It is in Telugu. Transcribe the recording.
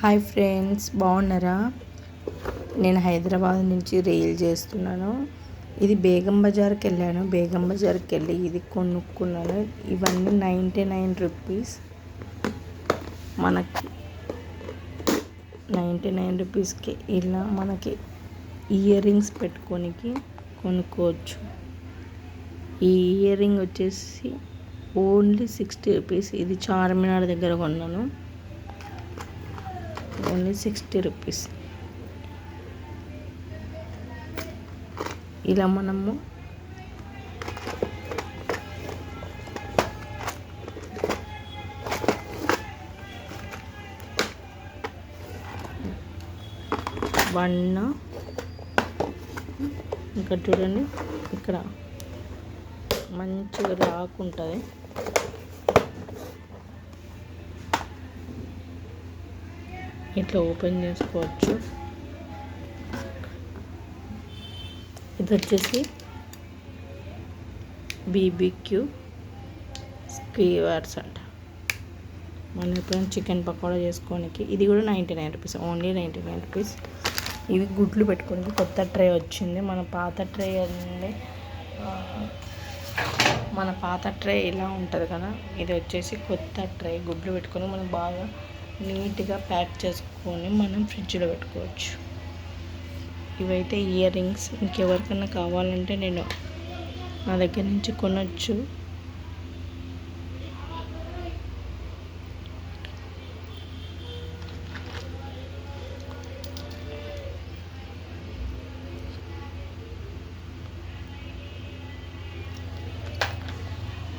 హాయ్ ఫ్రెండ్స్, బాగున్నారా? నేను హైదరాబాద్ నుంచి రీల్ చేస్తున్నాను. ఇది బేగం బజార్కి వెళ్ళాను. బేగం బజార్కి వెళ్ళి ఇది కొనుక్కున్నాను. ఇవన్నీ 99 రూపీస్. మనకి 99 రూపీస్కి ఇలా మనకి ఇయర్ రింగ్స్ పెట్టుకోనికి కొనుక్కోవచ్చు. ఈ ఇయర్ రింగ్ వచ్చేసి ఓన్లీ 60 రూపీస్. ఇది చార్మినార్ దగ్గర కొన్నాను. Only 60 rupees. ఇలా మనము ఇక్కడ చూడండి, ఇక్కడ మంచిగా లాక్ ఉంటుంది. ఇట్లా ఓపెన్ చేసుకోవచ్చు. ఇది వచ్చేసి బీబీక్యూ స్క్వేవర్స్ అంట. మనం ఎప్పుడైనా చికెన్ పకోడా చేసుకోనికి. ఇది కూడా 99 రూపీస్, ఓన్లీ 99 రూపీస్. ఇవి గుడ్లు పెట్టుకోనికి కొత్త ట్రే వచ్చింది. మన పాత ట్రే ఇలా ఉంటుంది కదా, ఇది వచ్చేసి కొత్త ట్రే. గుడ్లు పెట్టుకొని మనం బాగా నీట్గా ప్యాక్ చేసుకొని మనం ఫ్రిడ్జ్లో పెట్టుకోవచ్చు. ఇవైతే ఇయర్ రింగ్స్. ఇంకెవరికైనా కావాలంటే నేను నా దగ్గర నుంచి కొనవచ్చు.